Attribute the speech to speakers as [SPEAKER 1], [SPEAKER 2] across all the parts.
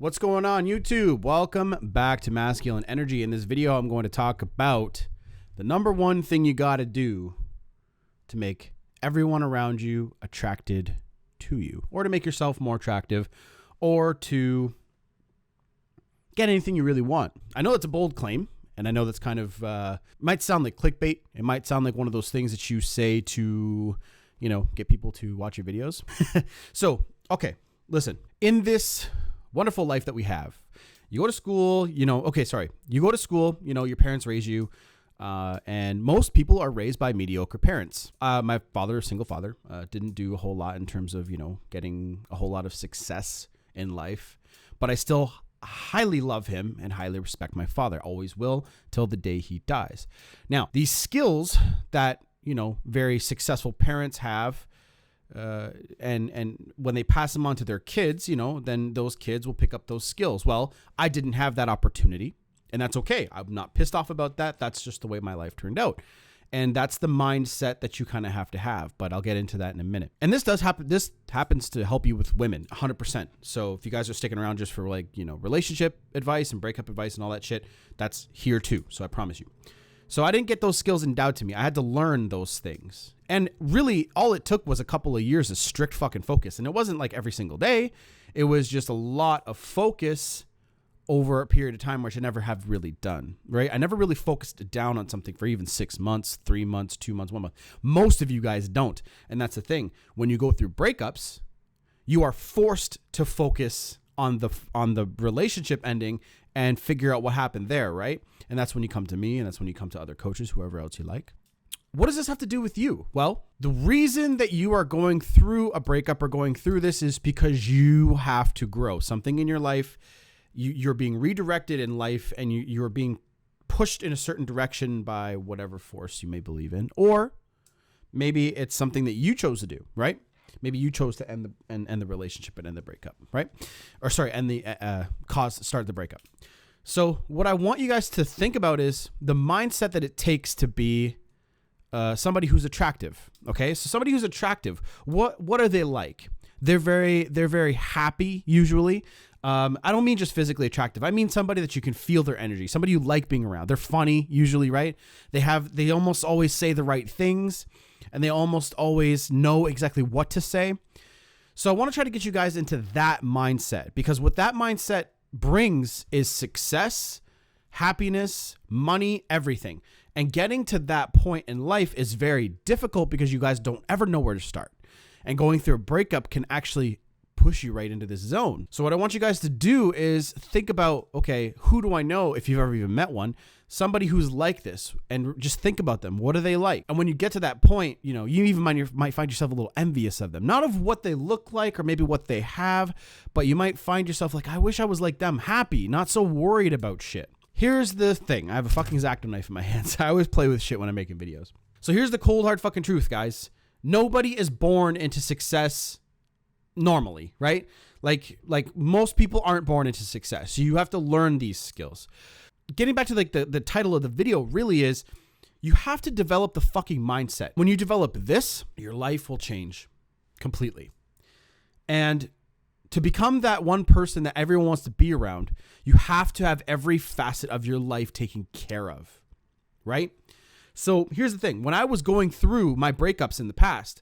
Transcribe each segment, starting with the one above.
[SPEAKER 1] What's going on, YouTube? Welcome back to Masculine Energy. In this video, I'm going to talk about the number one thing you got to do to make everyone around you attracted to you, or to make yourself more attractive, or to get anything you really want. I know that's a bold claim, and I know that's kind of, might sound like clickbait. It might sound like one of those things that you say to, get people to watch your videos. So, okay, listen. In this wonderful life that we have, you go to school, you go to school, your parents raise you, and most people are raised by mediocre parents. My father, a single father, didn't do a whole lot in terms of, getting a whole lot of success in life, but I still highly love him and highly respect my father. Always will till the day he dies. Now, these skills that, very successful parents have, and when they pass them on to their kids, then those kids will pick up those skills. Well, I didn't have that opportunity, and that's okay. I'm not pissed off about that. That's just the way my life turned out. And that's the mindset that you kind of have, but I'll get into that in a minute. And this does happen. This happens to help you with women 100%. So if you guys are sticking around just for relationship advice and breakup advice and all that shit, that's here too. So I promise you. So I didn't get those skills endowed to me. I had to learn those things. And really all it took was a couple of years of strict fucking focus. And it wasn't like every single day. It was just a lot of focus over a period of time, which I never have really done, right? I never really focused down on something for even 6 months, 3 months, 2 months, 1 month. Most of you guys don't. And that's the thing. When you go through breakups, you are forced to focus on the relationship ending and figure out what happened there, right? And that's when you come to me, and that's when you come to other coaches, whoever else you like. What does this have to do with you? Well, the reason that you are going through a breakup or going through this is because you have to grow. Something in your life, you're being redirected in life, and you're being pushed in a certain direction by whatever force you may believe in. Or maybe it's something that you chose to do, right? Maybe you chose to end the relationship and end the breakup, right? Or sorry, end the start the breakup. So what I want you guys to think about is the mindset that it takes to be somebody who's attractive. Okay, so somebody who's attractive, what are they like? They're very happy usually. I don't mean just physically attractive. I mean somebody that you can feel their energy, somebody you like being around. They're funny usually, right? They almost always say the right things, and they almost always know exactly what to say. So I want to try to get you guys into that mindset, because what that mindset brings is success, happiness, money, everything. And getting to that point in life is very difficult because you guys don't ever know where to start. And going through a breakup can actually push you right into this zone. So what I want you guys to do is think about, okay, who do I know, if you've ever even met one, somebody who's like this, and just think about them. What are they like? And when you get to that point, you even might find yourself a little envious of them, not of what they look like or maybe what they have, but you might find yourself like, I wish I was like them, happy, not so worried about shit. Here's the thing. I have a fucking X-Acto knife in my hands. I always play with shit when I'm making videos. So here's the cold hard fucking truth, guys. Nobody is born into success normally, right? Like most people aren't born into success. So you have to learn these skills. Getting back to the title of the video really is, you have to develop the fucking mindset. When you develop this, your life will change completely. And to become that one person that everyone wants to be around, you have to have every facet of your life taken care of, right? So here's the thing. When I was going through my breakups in the past,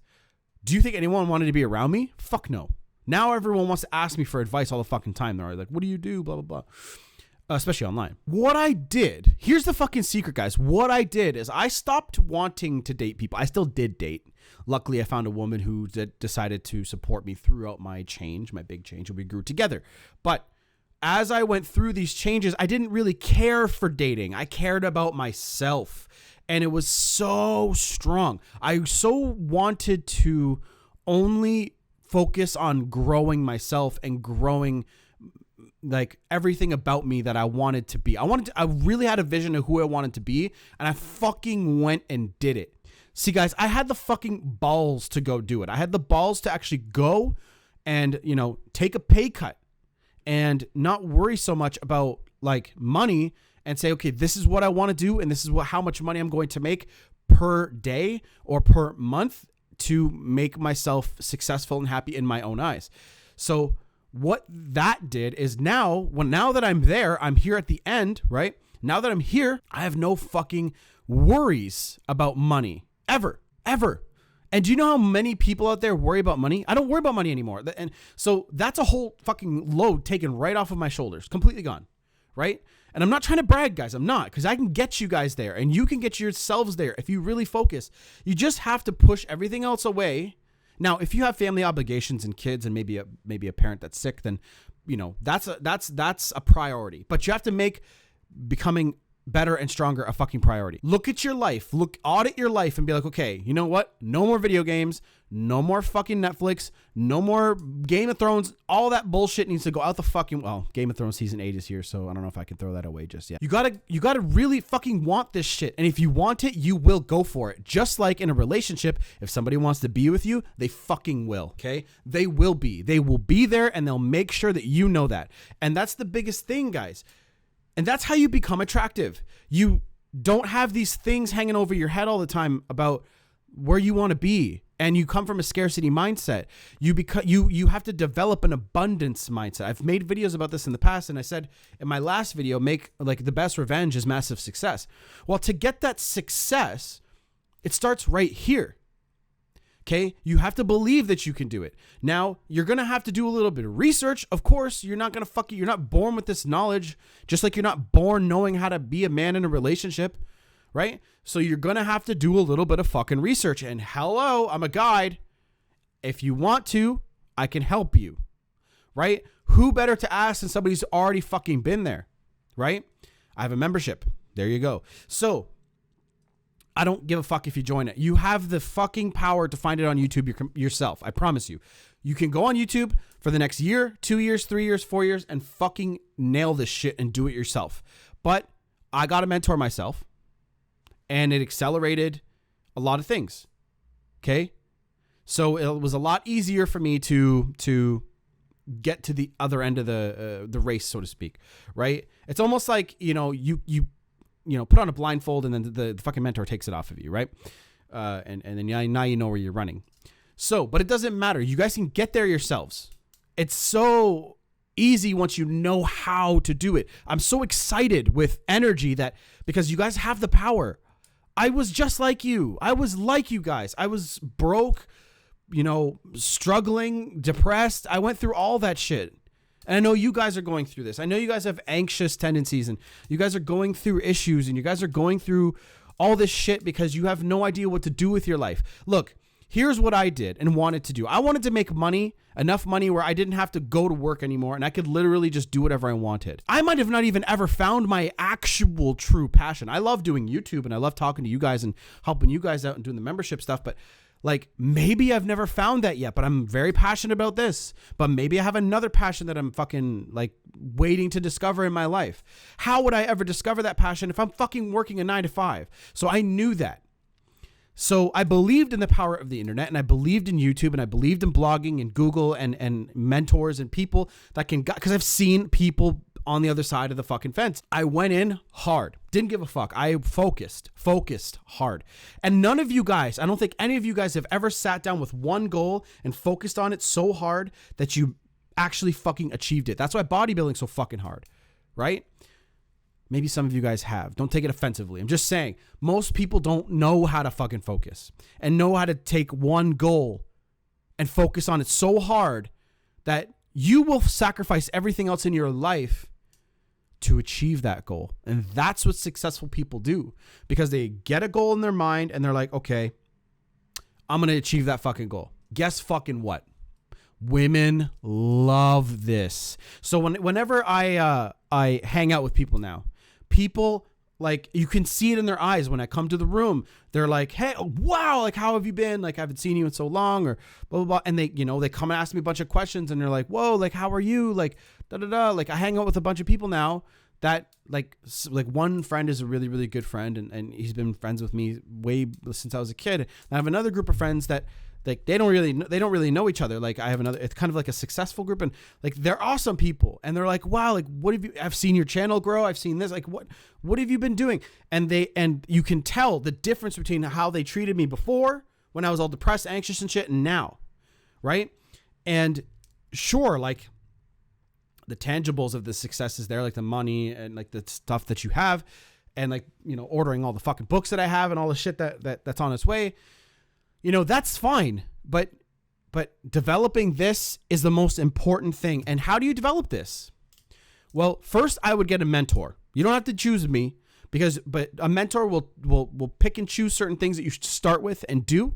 [SPEAKER 1] do you think anyone wanted to be around me? Fuck no. Now everyone wants to ask me for advice all the fucking time. They're like, what do you do? Blah, blah, blah. Especially online. What I did, here's the fucking secret, guys. What I did is I stopped wanting to date people. I still did date. Luckily, I found a woman who decided to support me throughout my change, my big change, and we grew together. But as I went through these changes, I didn't really care for dating. I cared about myself. And it was so strong. I so wanted to only focus on growing myself and growing like everything about me that I wanted to be. I really had a vision of who I wanted to be, and I fucking went and did it. See, guys, I had the fucking balls to go do it. I had the balls to actually go and, take a pay cut and not worry so much about like money, and say, okay, this is what I want to do, and this is how much money I'm going to make per day or per month to make myself successful and happy in my own eyes. So what that did is now that I'm there, I'm here at the end, right? Now that I'm here, I have no fucking worries about money ever. And do you know how many people out there worry about money? I don't worry about money anymore. And so that's a whole fucking load taken right off of my shoulders, completely gone, right? And I'm not trying to brag, guys. I'm not, because I can get you guys there and you can get yourselves there if you really focus. You just have to push everything else away. Now, if you have family obligations and kids and maybe a parent that's sick, then, you know, that's a priority. But you have to make becoming better and stronger a fucking priority. Look at your life, audit your life and be like, okay, you know what? No more video games, no more fucking Netflix, no more Game of Thrones. All that bullshit needs to go out the fucking, well, Game of Thrones season 8 is here, so I don't know if I can throw that away just yet. You gotta really fucking want this shit. And if you want it, you will go for it. Just like in a relationship, if somebody wants to be with you, they fucking will, okay? They will be there and they'll make sure that you know that. And that's the biggest thing, guys. And that's how you become attractive. You don't have these things hanging over your head all the time about where you want to be. And you come from a scarcity mindset. You have to develop an abundance mindset. I've made videos about this in the past. And I said in my last video, make like the best revenge is massive success. Well, to get that success, it starts right here. Okay, you have to believe that you can do it. Now, you're going to have to do a little bit of research. Of course, you're not born with this knowledge, just like you're not born knowing how to be a man in a relationship, right? So you're going to have to do a little bit of fucking research. And hello, I'm a guide. If you want to, I can help you, right? Who better to ask than somebody who's already fucking been there, right? I have a membership. There you go. So I don't give a fuck if you join it. You have the fucking power to find it on YouTube yourself. I promise you. You can go on YouTube for the next year, 2 years, 3 years, 4 years, and fucking nail this shit and do it yourself. But I got to mentor myself, and it accelerated a lot of things. Okay? So it was a lot easier for me to get to the other end of the race, so to speak, right? It's almost like, you know, put on a blindfold and then the fucking mentor takes it off of you, right? And then now you know where you're running. So, but it doesn't matter. You guys can get there yourselves. It's so easy once you know how to do it. I'm so excited with energy because you guys have the power. I was just like you. I was like you guys. I was broke, struggling, depressed. I went through all that shit. And I know you guys are going through this. I know you guys have anxious tendencies and you guys are going through issues and you guys are going through all this shit because you have no idea what to do with your life. Look, here's what I did and wanted to do. I wanted to make money, enough money where I didn't have to go to work anymore and I could literally just do whatever I wanted. I might have not even ever found my actual true passion. I love doing YouTube and I love talking to you guys and helping you guys out and doing the membership stuff, but like, maybe I've never found that yet, but I'm very passionate about this. But maybe I have another passion that I'm fucking like waiting to discover in my life. How would I ever discover that passion if I'm fucking working a 9 to 5? So I knew that. So I believed in the power of the internet and I believed in YouTube and I believed in blogging and Google and mentors and people that can, because I've seen people on the other side of the fucking fence. I went in hard. Didn't give a fuck. I focused hard. And none of you guys, I don't think any of you guys have ever sat down with one goal and focused on it so hard that you actually fucking achieved it. That's why bodybuilding's so fucking hard, right? Maybe some of you guys have. Don't take it offensively. I'm just saying, most people don't know how to fucking focus and know how to take one goal and focus on it so hard that you will sacrifice everything else in your life to achieve that goal. And that's what successful people do, because they get a goal in their mind and they're like, okay, I'm going to achieve that fucking goal. Guess fucking what? Women love this. So whenever I hang out with people now, people, like, you can see it in their eyes when I come to the room. They're like, hey, wow, like, how have you been? Like, I haven't seen you in so long, or blah, blah, blah. And they come and ask me a bunch of questions and they're like, whoa, like, how are you? Like, da, da, da. Like, I hang out with a bunch of people now that like one friend is a really, really good friend. And he's been friends with me way since I was a kid. And I have another group of friends that, like, they don't really know each other. Like, I have another, it's kind of like a successful group, and like, they're awesome people. And they're like, wow, like, I've seen your channel grow. I've seen this, like, what have you been doing? And you can tell the difference between how they treated me before, when I was all depressed, anxious and shit, and now. Right. And sure, like, the tangibles of the successes there, like the money and like the stuff that you have, and like, you know, ordering all the fucking books that I have and all the shit that's on its way, you know, that's fine. But developing this is the most important thing. And how do you develop this? Well, first I would get a mentor. You don't have to choose me, but a mentor will pick and choose certain things that you should start with and do.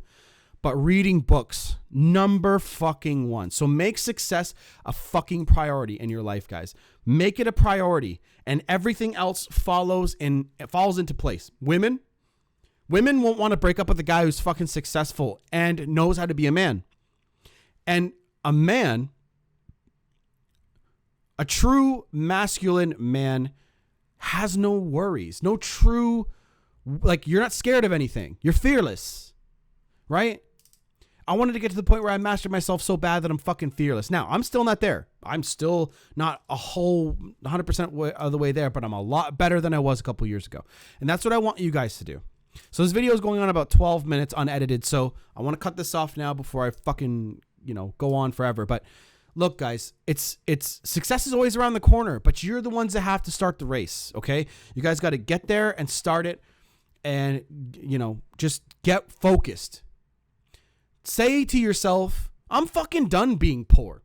[SPEAKER 1] But reading books, number fucking one. So make success a fucking priority in your life, guys. Make it a priority, and everything else falls into place. Women won't want to break up with a guy who's fucking successful and knows how to be a man. And a man, a true masculine man, has no worries. No true, like, you're not scared of anything. You're fearless, right? I wanted to get to the point where I mastered myself so bad that I'm fucking fearless. Now, I'm still not there. I'm still not a whole 100% of the way there, but I'm a lot better than I was a couple years ago. And that's what I want you guys to do. So this video is going on about 12 minutes unedited. So I want to cut this off now before I fucking, you know, go on forever. But look, guys, it's success is always around the corner, but you're the ones that have to start the race. Okay. You guys got to get there and start it, and, you know, just get focused. Say to yourself, I'm fucking done being poor.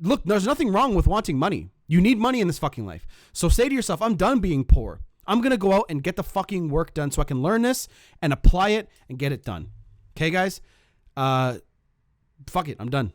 [SPEAKER 1] Look, there's nothing wrong with wanting money. You need money in this fucking life. So say to yourself, I'm done being poor. I'm going to go out and get the fucking work done so I can learn this and apply it and get it done. Okay, guys? Fuck it. I'm done.